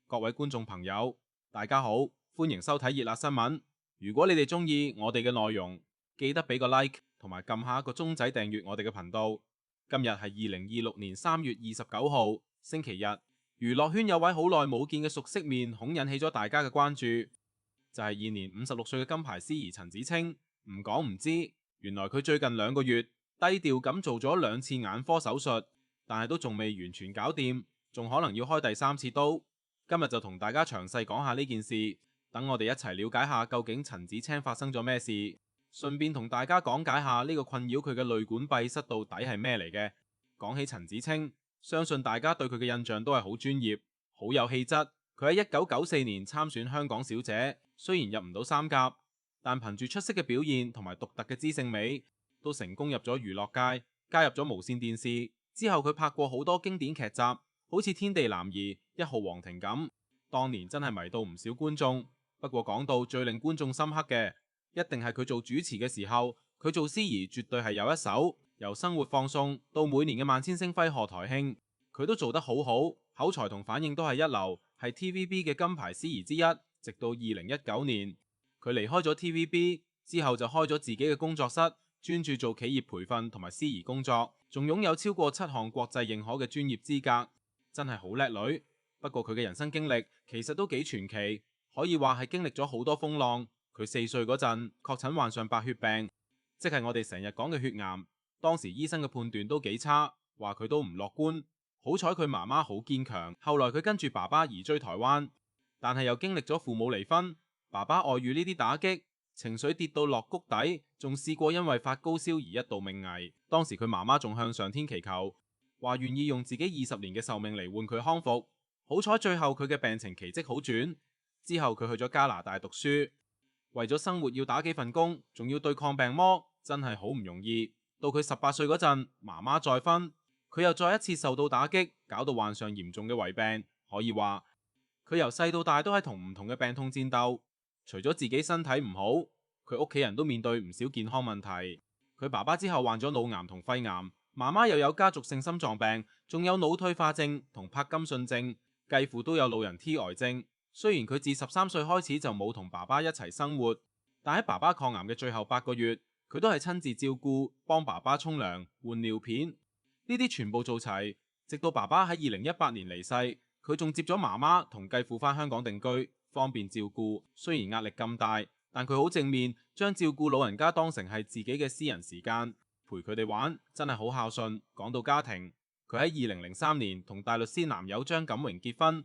各位觀眾朋友，大家好，歡迎收睇熱辣新聞。如果你哋中意我哋嘅內容，記得俾個 like 同埋撳下個鐘仔訂閱我哋嘅頻道。今日係2026年3月29號星期日，娛樂圈有位好耐冇見嘅熟悉面孔引起咗大家嘅關注，就係現年56歲嘅金牌司儀陳芷菁。唔講唔知，原來佢最近2個月低調咁做咗2次眼科手術，但係都仲未完全搞掂，仲可能要開第3次刀。今日就同大家詳細講下呢件事，等我哋一齊了解下究竟陳芷菁發生咗咩事，順便同大家講解下呢個困擾佢嘅淚管閉塞到底係咩嚟嘅。講起陳芷菁，相信大家對佢嘅印象都係好專業、好有氣質。佢喺1994年參選香港小姐，雖然入唔到3甲，但憑住出色嘅表現同埋獨特嘅知性美，都成功入咗娛樂界，加入咗無線電視。之後佢拍過好多經典劇集，好似《天地男兒》、1號皇庭咁，當年真係迷到唔少觀眾。不過講到最令觀眾深刻嘅，一定係佢做主持嘅時候。佢做司儀絕對係有一手，由生活放送到每年嘅萬千星輝賀台慶，佢都做得好好，口才同反應都係一流，係 TVB 嘅金牌司儀之一。直到2019年，佢離開咗 TVB 之後，就開咗自己嘅工作室，專注做企業培訓同埋司儀工作，仲擁有超過7項國際認可嘅專業資格。真係好叻女。不過佢嘅人生經歷其實都幾傳奇，可以話係經歷咗好多風浪。佢4歲嗰陣確診患上白血病，即係我哋成日講嘅血癌。當時醫生嘅判斷都幾差，話佢都唔樂觀。好彩佢媽媽好堅強，後來佢跟住爸爸移居台灣，但係又經歷咗父母離婚，爸爸礙於呢啲打擊，情緒跌到落谷底，仲試過因為發高燒而一度命危。當時佢媽媽仲向上天祈求，話願意用自己20年嘅壽命嚟換佢康復。好彩最後佢嘅病情奇蹟好轉，之後佢去咗加拿大讀書，為咗生活要打幾份工，仲要對抗病魔，真係好唔容易。到佢18歲嗰陣，媽媽再婚，佢又再一次受到打擊，搞到患上嚴重嘅胃病。可以話佢由細到大都喺同唔同嘅病痛戰鬥，除咗自己身體唔好，佢屋企人都面對唔少健康問題。佢爸爸之後患咗腦癌同肺癌，媽媽又有家族性心臟病，仲有腦退化症同柏金遜症，繼父都有老人 T 癌症。雖然佢自13歲開始就冇同爸爸一齊生活，但喺爸爸抗癌嘅最後8個月，佢都係親自照顧，幫爸爸沖涼、換尿片，呢啲全部做齊。直到爸爸喺2018年離世，佢仲接咗媽媽同繼父返香港定居，方便照顧。雖然壓力咁大，但佢好正面，將照顧老人家當成係自己嘅私人時間，陪佢哋玩，真係好孝順。講到家庭，佢喺2003年同大律師男友張錦榮結婚，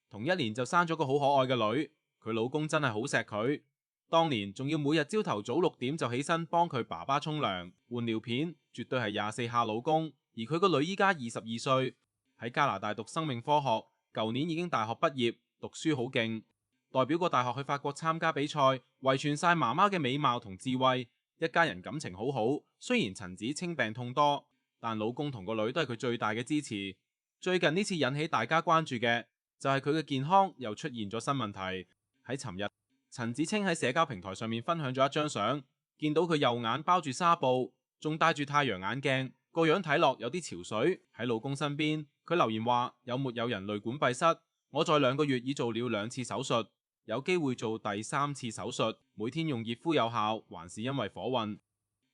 同1年就生咗個好可愛嘅女。佢老公真係好錫佢，當年仲要每日朝頭早6點就起身幫佢爸爸沖涼、換尿片，絕對係24下老公。而佢個女依家22歲，喺加拿大讀生命科學，舊年已經大學畢業，讀書好勁，代表個大學去法國參加比賽，遺傳晒媽媽嘅美貌同智慧，一家人感情好好。雖然陳芷菁病痛多，但老公同個女都係佢最大嘅支持。最近呢次引起大家關注嘅就係佢嘅健康又出現咗新問題。喺尋日，陳芷菁喺社交平台上面分享咗一張相，見到佢右眼包住紗布，仲戴住太陽眼鏡，個樣睇落有啲憔悴。喺老公身邊，佢留言話：有沒有人淚管閉塞？我在2個月已做了2次手術，有機會做第3次手術，每天用熱敷有效，還是因為火運。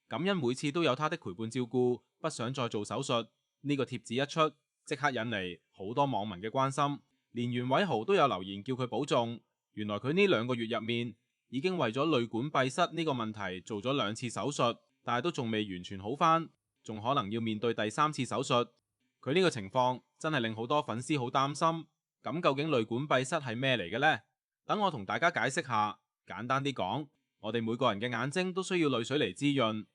感恩每次都有他的陪伴照顧，不想再做手術。呢個貼紙一出，即刻引嚟好多網民嘅關心，連袁偉豪都有留言叫佢保重。原來佢呢2個月入面已經為咗淚管閉塞呢個問題做咗2次手術，但係都仲未完全好返，仲可能要面對第3次手術。佢呢個情況真係令好多粉絲好擔心。咁究竟淚管閉塞係咩嚟嘅呢？等我同大家解釋下。簡單啲講，我哋每個人嘅眼睛都需要淚水嚟滋潤，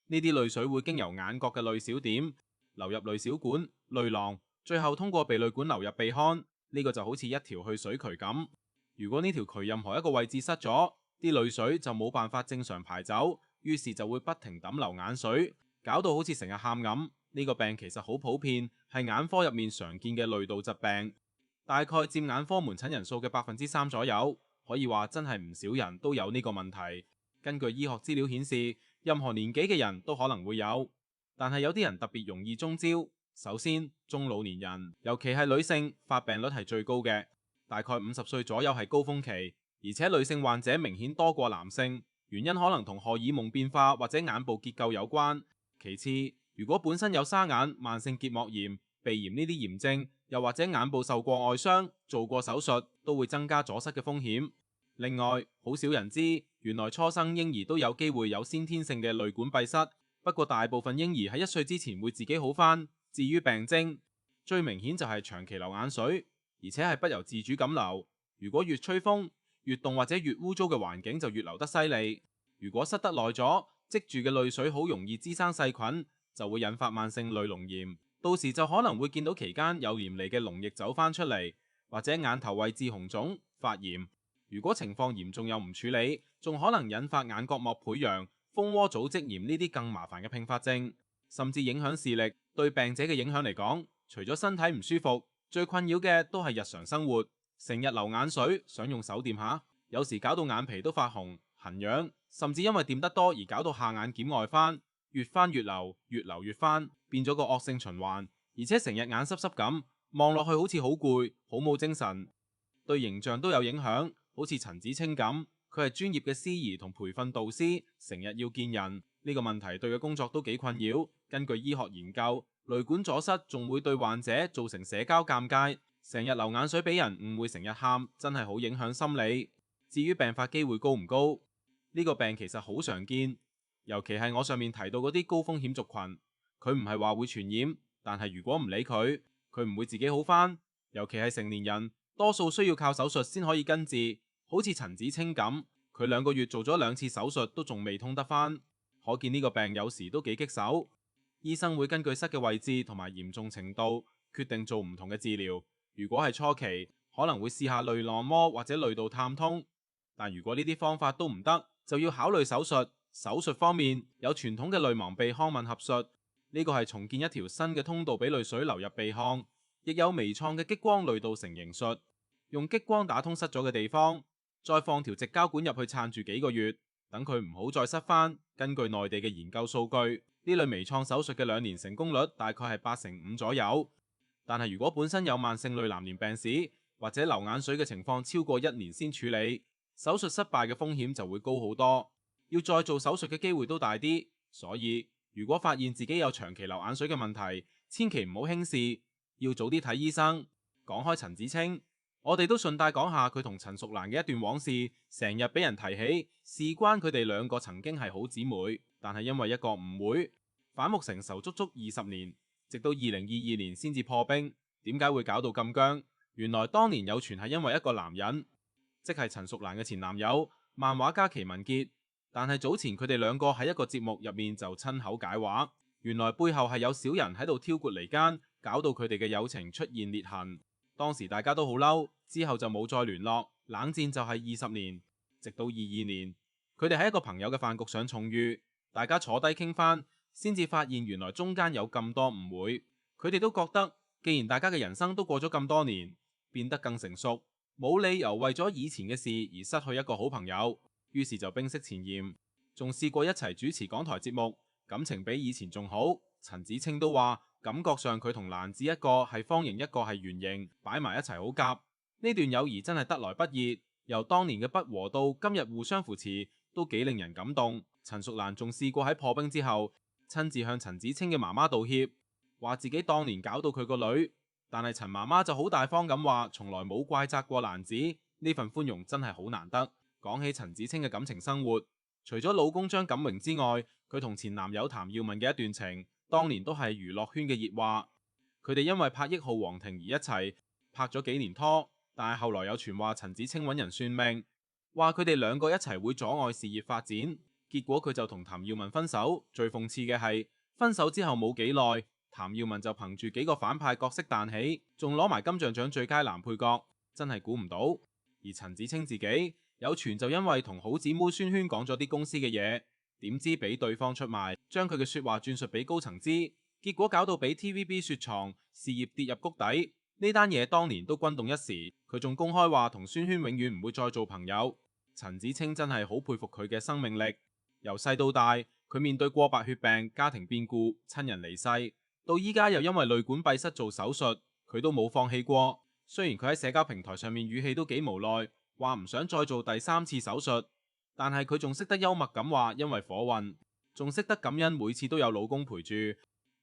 呢啲淚水會經由眼角嘅淚小點流入淚小管、淚囊，最後通過鼻淚管流入鼻腔。呢個就好似一條去水渠咁。如果呢條渠任何一個位置塞咗，啲淚水就冇辦法正常排走，於是就會不停抌流眼水，搞到好似成日喊咁。呢個病其實好普遍，係眼科入面常見嘅淚道疾病，大概佔眼科門診人數嘅3%左右。可以話真係唔少人都有呢個問題。根據醫學資料顯示，任何年紀嘅人都可能會有，但係有啲人特別容易中招，首先，中老年人，尤其係女性，發病率係最高嘅，大概50歲左右係高峰期，而且女性患者明顯多過男性，原因可能同荷爾蒙變化或者眼部結構有關。其次，如果本身有沙眼、慢性結膜炎、鼻炎呢啲炎症，又或者眼部受過外傷、做過手術，都會增加阻塞嘅風險。另外，好少人知，原來初生嬰兒都有機會有先天性嘅淚管閉塞，不過大部分嬰兒喺1歲之前會自己好返。至於病徵，最明顯就係長期流眼水，而且係不由自主咁流。如果越吹風、越凍或者越污糟嘅環境就越流得犀利。如果塞得耐咗，積住嘅淚水好容易滋生細菌，就會引發慢性淚膿炎。到時就可能會見到期間有黏膩嘅膿液走返出嚟，或者眼頭位置紅腫、發炎。如果情況嚴重又唔處理，仲可能引發眼角膜潰瘍、蜂窩組織炎呢啲更麻煩嘅併發症，甚至影響視力。對病者嘅影響嚟講，除咗身體唔舒服，最困擾嘅都係日常生活，成日流眼水，想用手掂下，有時搞到眼皮都發紅、痕癢，甚至因為掂得多而搞到下眼瞼外翻，越翻越流，越流越翻，變咗個惡性循環，而且成日眼濕濕咁，望落去好似好攰，好冇精神，對形象都有影響。好似陳子清咁，佢係專業嘅司儀同培訓導師，成日要見人，呢個問題對佢工作都幾困擾。根據醫學研究，淚管阻塞仲會對患者造成社交尷尬，成日流眼水俾人誤會成日喊，真係好影響心理。至於病發機會高唔高，呢個病其實好常見，尤其係我上面提到嗰啲高風險族群，佢唔係話會傳染，但係如果唔理佢，佢唔會自己好返。尤其係成年人，多數需要靠手術先可以根治，好似陳子清咁，佢2個月做咗2次手術都仲未通得返，可見呢個病有時都幾棘手。醫生會根據塞嘅位置同埋嚴重程度，決定做唔同嘅治療。如果係初期，可能會試下淚浪膜或者淚道探通，但如果呢啲方法都唔得，就要考慮手術。手術方面，有傳統嘅淚盲鼻腔吻合術，呢個係重建一條新嘅通道俾淚水流入鼻腔，亦有微創嘅激光淚道成形術，用激光打通塞咗嘅地方，再放條直膠管入去撐住幾個月，等佢唔好再塞返。根據內地嘅研究數據，呢類微創手術嘅2年成功率大概係85%左右。但係如果本身有慢性淚藍連病史或者流眼水嘅情況超過1年先處理，手術失敗嘅風險就會高好多，要再做手術嘅機會都大啲。所以如果發現自己有長期流眼水嘅問題，千祈唔好輕視，要早啲睇醫生。講開陳子清，我哋都順帶講下佢同陳淑蘭嘅一段往事，成日俾人提起，事關佢哋2個曾經係好姊妹，但係因為一個誤會，反目成仇足足20年，直到2022年先至破冰。點解會搞到咁僵？原來當年有傳係因為一個男人，即係陳淑蘭嘅前男友漫畫家祁文傑，但係早前佢哋2個喺一個節目入面就親口解話，原來背後係有小人喺度挑撥離間，搞到佢哋嘅友情出現裂痕。當時大家都好嬲，之後就冇再聯絡，冷戰就係20年，直到22年，佢哋喺一個朋友嘅飯局上重遇，大家坐低傾翻，先至發現原來中間有咁多誤會。佢哋都覺得，既然大家嘅人生都過咗咁多年，變得更成熟，冇理由為咗以前嘅事而失去一個好朋友，於是就冰釋前嫌，仲試過一齊主持港台節目，感情比以前仲好。陳子清都話，感覺上佢同蘭子一個係方形，一個係圓形，擺埋一齊好夾。呢段友誼真係得來不易，由當年嘅不和到今日互相扶持，都幾令人感動。陳淑蘭仲試過喺破冰之後，親自向陳子清嘅媽媽道歉，話自己當年搞到佢個女，但係陳媽媽就好大方咁話，從來冇怪責過蘭子，呢份寬容真係好難得。講起陳子清嘅感情生活，除咗老公張錦榮之外，佢同前男友譚耀文嘅一段情，當年都係娛樂圈嘅熱話。佢哋因為拍《億號皇庭》而一齊拍咗幾年拖，但係後來有傳話陳子清揾人算命，話佢哋2個一齊會阻礙事業發展，結果佢就同譚耀文分手。最諷刺嘅係，分手之後冇幾耐，譚耀文就憑住幾個反派角色彈起，仲攞埋金像獎最佳男配角，真係估唔到。而陳子清自己有傳就因為同好姊妹宣萱講咗啲公司嘅嘢，點知俾對方出賣，將佢嘅說話轉述俾高層知，結果搞到俾 TVB 雪藏，事業跌入谷底。呢單嘢當年都轟動一時，佢仲公開話同宣萱永遠唔會再做朋友。陳子清真係好佩服佢嘅生命力，由細到大佢面對過白血病、家庭變故、親人離世，到依家又因為淚管閉塞做手術，佢都冇放棄過。雖然佢喺社交平台上面語氣都幾無奈，話唔想再做第3次手術，但係佢仲識得幽默咁話，因為火運，仲識得感恩每次都有老公陪住。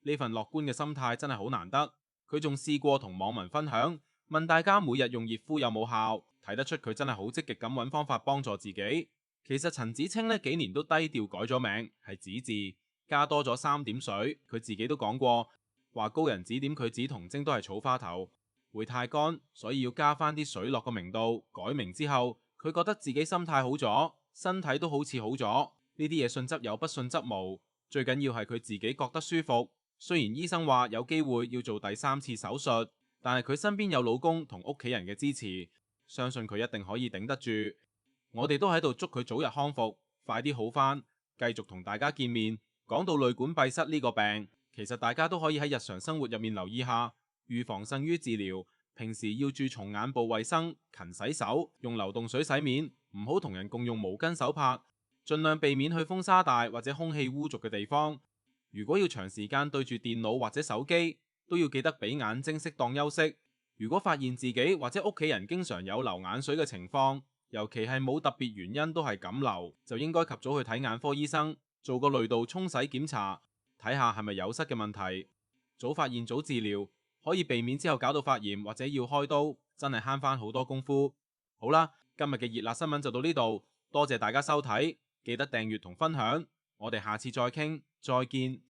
呢份樂觀嘅心態真係好難得。佢仲試過同網民分享，問大家每日用熱敷有冇效，睇得出佢真係好積極咁揾方法幫助自己。其實陳子清呢幾年都低調改咗名，係子字加多咗3點水。佢自己都講過，話高人指點佢指同晶都係草花頭，會太乾，所以要加翻啲水落個名度。改名之後，佢覺得自己心態好咗，身體都好似好咗。呢啲嘢信則有，不信則無。最緊要係佢自己覺得舒服。雖然醫生話有機會要做第3次手術，但係佢身邊有老公同屋企人嘅支持，相信佢一定可以頂得住。我哋都喺度祝佢早日康復，快啲好返，繼續同大家見面。講到淚管閉塞呢個病，其實大家都可以喺日常生活入面留意下，預防勝於治療。平時要注重眼部衛生，勤洗手，用流動水洗面，唔好同人共用毛巾手拍，盡量避免去風沙大或者空氣污濁嘅地方。如果要長時間對住電腦或者手機，都要記得俾眼睛適當休息。如果發現自己或者屋企人經常有流眼水嘅情況，尤其係冇特別原因都係咁流，就應該及早去睇眼科醫生，做個淚道沖洗檢查，睇下係咪有塞嘅問題。早發現早治療，可以避免之後搞到發炎或者要開刀，真係慳翻好多功夫。好啦，今日嘅熱辣新聞就到呢度，多謝大家收睇，記得訂閱同分享，我哋下次再傾，再見。